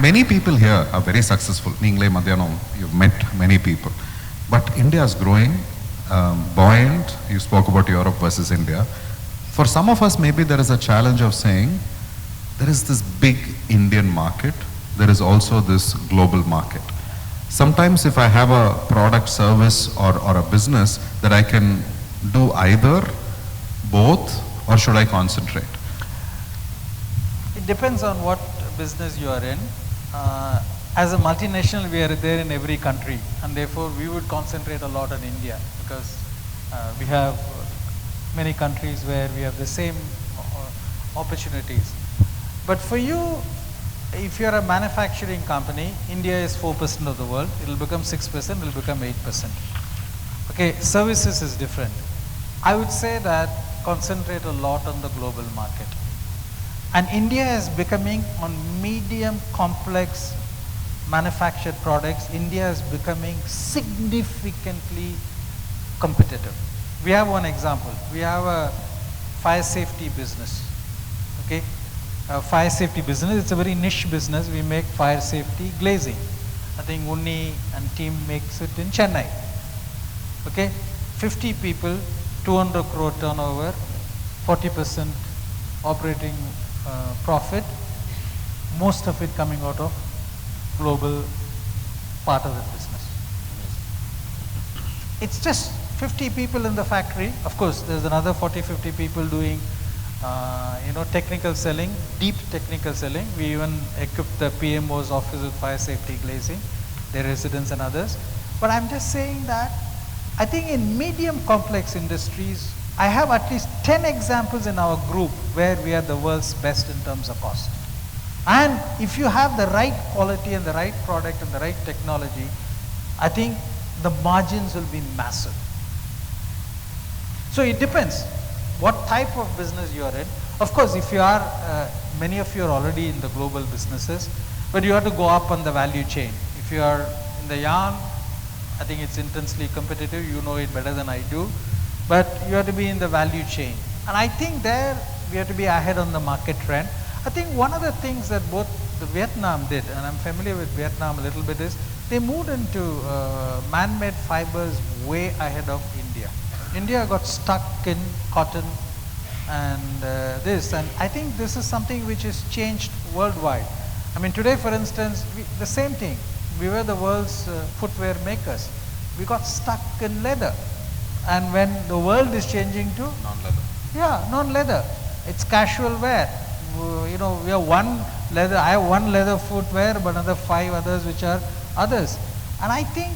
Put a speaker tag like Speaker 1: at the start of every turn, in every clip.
Speaker 1: Many people here are very successful. Ningle Madhyanam, you've met many people. But India is growing, buoyant. You spoke about Europe versus India. For some of us, maybe there is a challenge of saying, there is this big Indian market, there is also this global market. Sometimes if I have a product, service or a business that I can do either, both, or should I concentrate?
Speaker 2: It depends on what business you are in. As a multinational, we are there in every country, and therefore we would concentrate a lot on India because we have many countries where we have the same opportunities. But for you, if you are a manufacturing company, India is 4% of the world, it will become 6%, it will become 8%. Okay, services is different. I would say that concentrate a lot on the global market. And India is becoming on medium complex manufactured products, India is becoming significantly competitive. We have one example. We have a fire safety business. Okay, a fire safety business, it's a very niche business. We make fire safety glazing. I think Unni and team makes it in Chennai. Okay, 50 people, 200 crore turnover, 40% operating profit, most of it coming out of global part of the business. It's just 50 people in the factory. Of course, there's another 40-50 people doing technical selling, deep technical selling. We even equipped the PMO's office with fire safety glazing, their residents and others. But I'm just saying that I think in medium complex industries, I have at least 10 examples in our group where we are the world's best in terms of cost. And if you have the right quality and the right product and the right technology, I think the margins will be massive. So it depends what type of business you are in. Of course, if you are, many of you are already in the global businesses, but you have to go up on the value chain. If you are in the yarn, I think it's intensely competitive. You know it better than I do. But you have to be in the value chain. And I think there we have to be ahead on the market trend. I think one of the things that both the Vietnam did, and I'm familiar with Vietnam a little bit, is they moved into man-made fibers way ahead of India. India got stuck in cotton and this, and I think this is something which has changed worldwide. I mean, today, for instance, the same thing. We were the world's footwear makers. We got stuck in leather. And when the world is changing to
Speaker 1: Non-leather.
Speaker 2: Yeah, non-leather. It's casual wear. We have one leather. I have one leather footwear, but another 5 others which are others. And I think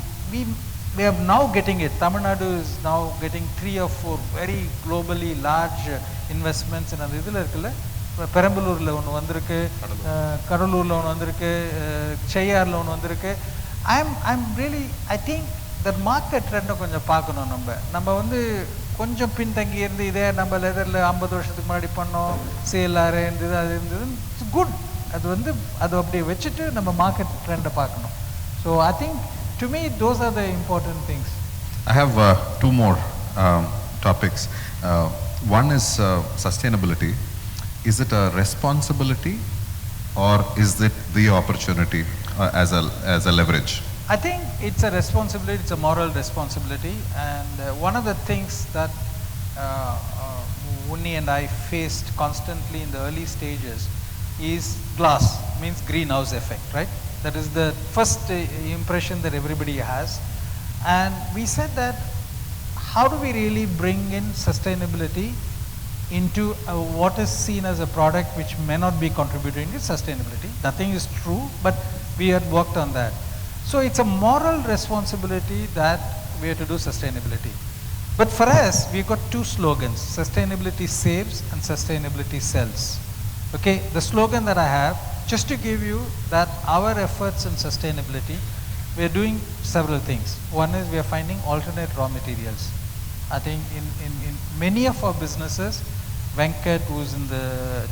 Speaker 2: we are now getting it. Tamil Nadu is now getting 3 or 4 very globally large investments in அந்த இதுல இருக்குல்ல பெரம்பலூர்ல ஒன்னு வந்திருக்கு கடலூர்ல ஒன்னு வந்திருக்கு C.A.R.E ஒன்னு வந்திருக்கு I'm really I think that market trend கொஞ்சம் பார்க்கணும் நம்ம வந்து கொஞ்சம் பின்தங்கி இருந்து இதே நம்ம லெதர்ல 50 வருஷத்துக்கு முன்னாடி பண்ணோம் C.A.R.E இருந்தது அது இருந்தது இட்ஸ் குட் அது வந்து அது அப்படியே வச்சிட்டு நம்ம மார்க்கெட் ட்ரெண்ட பார்க்கணும் so I think to me those are the important things.
Speaker 1: I have 2 more topics. One is sustainability. Is it a responsibility or is it the opportunity as a leverage?
Speaker 2: I think it's a responsibility, it's a moral responsibility, and one of the things that Unni and I faced constantly in the early stages is glass, means greenhouse effect, right? That is the first impression that everybody has, and we said that how do we really bring in sustainability into what is seen as a product which may not be contributing to sustainability. Nothing is true, but we had worked on that. So it's a moral responsibility that we have to do sustainability. But for us, we've got 2 slogans, sustainability saves and sustainability sells. Okay, the slogan that I have, just to give you that our efforts in sustainability, we are doing several things. One is we are finding alternate raw materials. I think in many of our businesses, Venkat, who's in the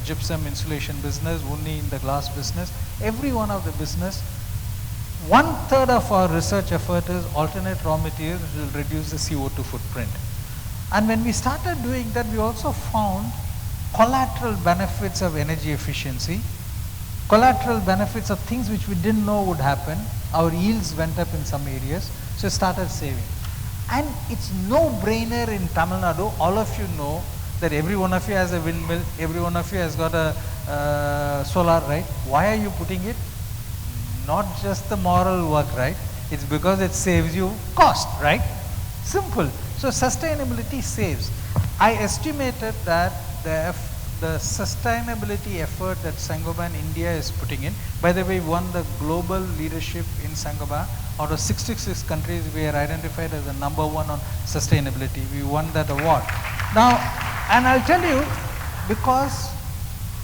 Speaker 2: gypsum insulation business, Unni in the glass business, every one of the business, 1/3 of our research effort is alternate raw materials which will reduce the CO2 footprint. And when we started doing that, we also found collateral benefits of energy efficiency collateral benefits of things which we didn't know would happen. Our yields went up in some areas, so started saving. And it's no brainer in Tamil Nadu. All of you know that every one of you has a windmill, every one of you has got a solar, right? Why are you putting it? Not just the moral work, right? It's because it saves you cost, right? Simple. So sustainability saves. I estimated that the sustainability effort that Saint-Gobain India is putting in, by the way, won the global leadership in Saint-Gobain. Out of 66 countries, we are identified as the number one on sustainability. We won that award. Now, and I'll tell you, because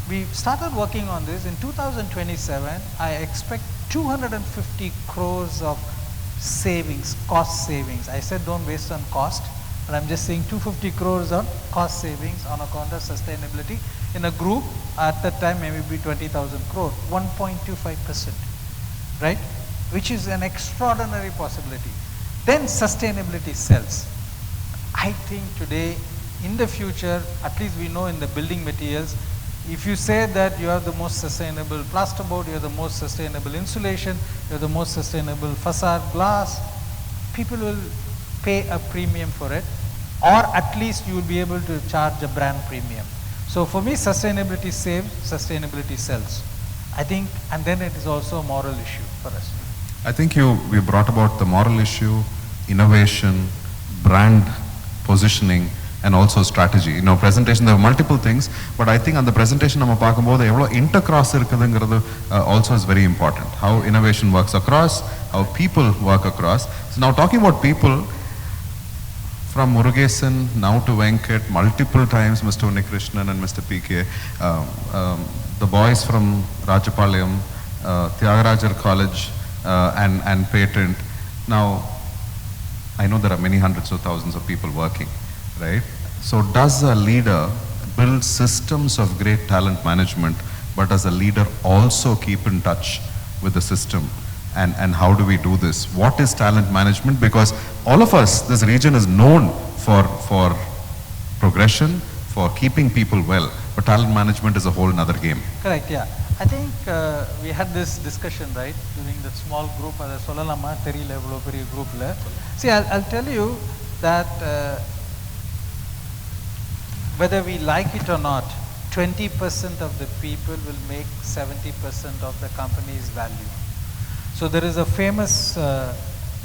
Speaker 2: we started working on this, in 2027, I expect 250 crores of savings, cost savings. I said don't waste on cost, but I'm just saying 250 crores on cost savings on account of sustainability. In a group, at that time, maybe 20,000 crore, 1.25%, right? Which is an extraordinary possibility. Then sustainability sells. I think today, in the future, at least we know in the building materials, if you say that you are the most sustainable plasterboard, you are the most sustainable insulation, you are the most sustainable facade glass, people will pay a premium for it, or at least you will be able to charge a brand premium. So for me, sustainability saves, sustainability sells. I think, and then it is also a moral issue for us.
Speaker 1: I think we brought about the moral issue, innovation, brand positioning, and also strategy. You know, presentation, there are multiple things, but I think on the presentation நம்ம பார்க்கும்போது எவ்வளோ intercross இருக்குதுங்கிறது also is very important. How innovation works across, how people work across. So now talking about people, from Murugesan now to Venkat, multiple times Mr. Unnikrishnan and Mr. PK, the boys from Rajapalayam, Tyagarajar College, and Patent. Now, I know there are many hundreds of thousands of people working, right? So does a leader build systems of great talent management, but does a leader also keep in touch with the system? And how do we do this? What is talent management? Because all of us, this region is known for progression, for keeping people well, but talent management is a whole another game.
Speaker 2: Correct, yeah. I think we had this discussion, right, during that small group, ada solalama theriyala evlo periya group la. See, I'll tell you that whether we like it or not, 20% of the people will make 70% of the company's value. So there is a famous,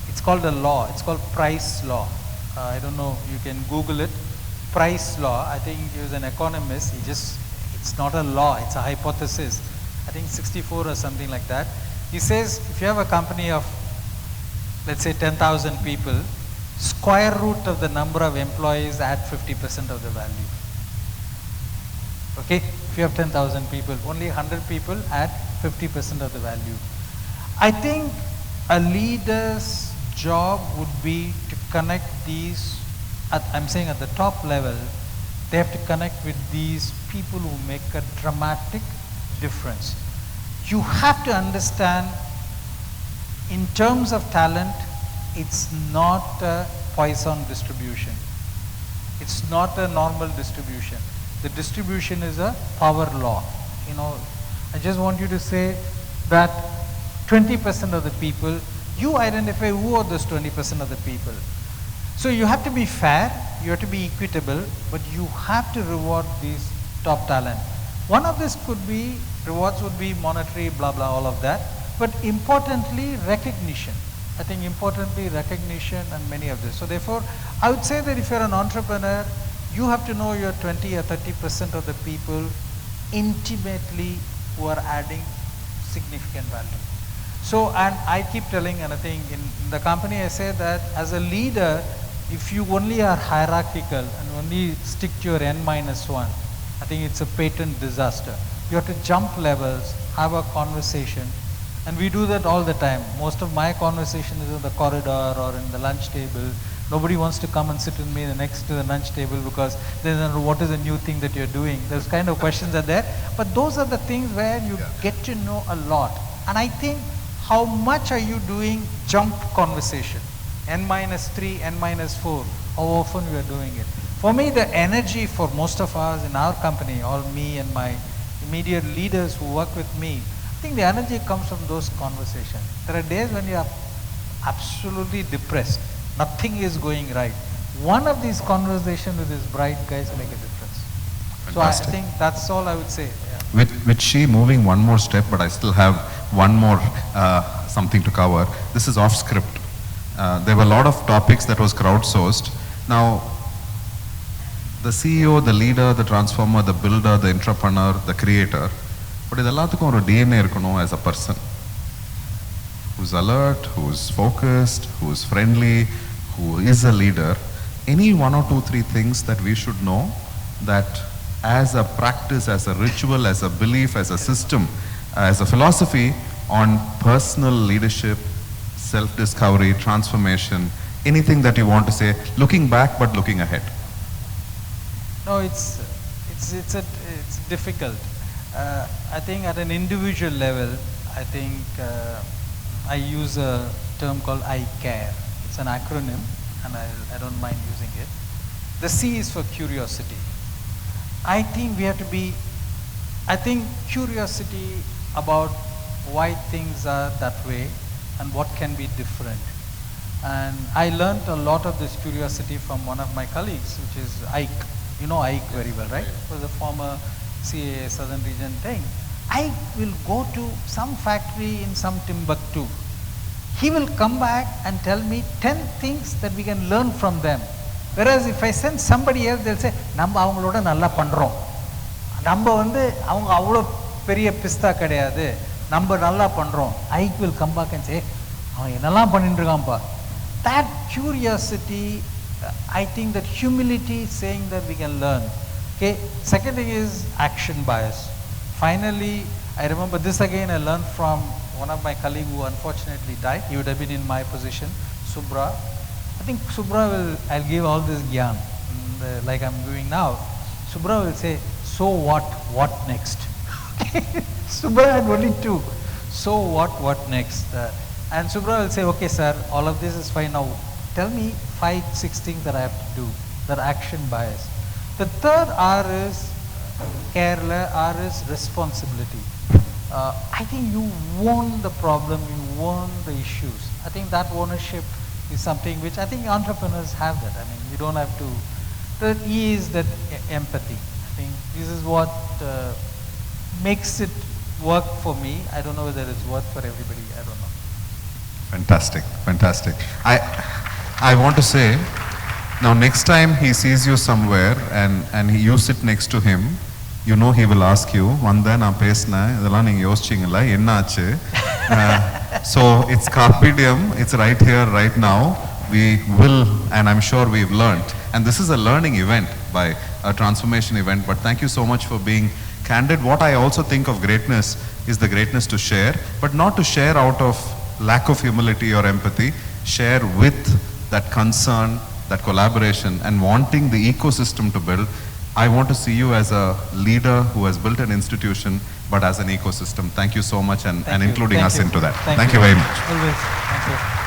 Speaker 2: it's called a law, it's called Price law. I don't know, you can Google it. Price law, I think he was an economist, it's not a law, it's a hypothesis. I think 64 or something like that. He says if you have a company of, let's say 10,000 people, square root of the number of employees add 50% of the value. Okay, if you have 10,000 people, only 100 people add 50% of the value. I think a leader's job would be to connect these, I'm saying at the top level, they have to connect with these people who make a dramatic difference. You have to understand, in terms of talent, it's not a Poisson distribution. It's not a normal distribution. The distribution is a power law. You know, I just want you to say that 20% of the people, you identify who are those 20% of the people. So you have to be fair, you have to be equitable, but you have to reward these top talent. One of this could be, rewards would be monetary, blah, blah, all of that. But importantly, recognition. I think importantly, recognition and many of this. So therefore, I would say that if you're an entrepreneur, you have to know your 20 or 30% of the people intimately who are adding significant value. So, and I keep telling, and I think in the company I say that as a leader, if you only are hierarchical and only stick to your N-1, I think it's a patent disaster. You have to jump levels, have a conversation, and we do that all the time. Most of my conversation is in the corridor or in the lunch table. Nobody wants to come and sit with me next to the lunch table because they don't know what is the new thing that you're doing. Those kind of questions are there. But those are the things where you get to know a lot. And I think, how much are you doing jump conversation? N-3, N-4, how often we are doing it. For me, the energy for most of us in our company, all me and my immediate leaders who work with me, think the energy comes from those conversations. There are days when you are absolutely depressed. Nothing is going right. One of these conversations with these bright guys make a difference. So I
Speaker 1: Fantastic.
Speaker 2: think that's all I would say. Yeah.
Speaker 1: With she moving one more step, but I still have one more something to cover. This is off script. There were a lot of topics that was crowdsourced. Now, the CEO, the leader, the transformer, the builder, the entrepreneur, the creator, but இது எல்லாத்துக்கும் ஒரு DNA இருக்கணும் as a person. Who's alert, who's focused, who's friendly, who is a leader. Any one or two, three things that we should know that as a practice, as a ritual, as a belief, as a system, as a philosophy on personal leadership, self-discovery, transformation, anything that you want to say, looking back but looking ahead.
Speaker 2: No, it's difficult. I think at an individual level, I think I use a term called I.C.A.R.E. It's an acronym, and I don't mind using it. The C is for curiosity. I think we have to be, I think curiosity about why things are that way and what can be different. And I learned a lot of this curiosity from one of my colleagues, which is Ike. You know Ike very well, right? He was a former C.A.R.E. Southern Region thing. Ike will go to some factory in some Timbuktu. He will come back and tell me 10 things that we can learn from them. Whereas if I send somebody else, they'll say, நம்ம அவங்களோட நல்லா பண்றோம். நம்ம வந்து அவங்க அவ்வளோ பெரிய பிஸ்தா கிடையாது. நம்ம நல்லா பண்றோம். Ike will come back and say, அவன் என்னெல்லாம் பண்ணிட்டு இருக்கான்ப்பா. That curiosity, I think that humility is saying that we can learn. Okay. Second thing is action bias. Finally, I remember this again I learned from one of my colleagues who unfortunately died. He would have been in my position, Subra. I think Subra will, I'll give all this gyan, like I'm doing now. Subra will say, so what next? Subra had only two. So what next? And Subra will say, okay sir, all of this is fine now. Tell me 5, 6 things that I have to do. That action bias. The third R is careless, R is responsibility. I think you own the problem, you own the issues. I think that ownership is something which I think entrepreneurs have that. I mean, you don't have to. The E is that empathy. I think this is what makes it work for me. I don't know whether it's work for everybody. I don't know.
Speaker 1: Fantastic, fantastic. I want to say, now next time he sees you somewhere and you sit next to him, you know he will ask you, வந்த நான் பேசினேன் இதெல்லாம் நீங்கள் யோசிச்சிங்களா என்ன ஆச்சு? So it's Carpe Diem, it's right here, right now. We will, and I'm sure we've learned. And this is a learning event by a transformation event, but thank you so much for being candid. What I also think of greatness is the greatness to share, but not to share out of lack of humility or empathy, share with that concern, that collaboration, and wanting the ecosystem to build. I want to see you as a leader who has built an institution, but as an ecosystem. Thank you so much and including us into that.
Speaker 2: Thank you
Speaker 1: very much.
Speaker 2: Always. Thank you.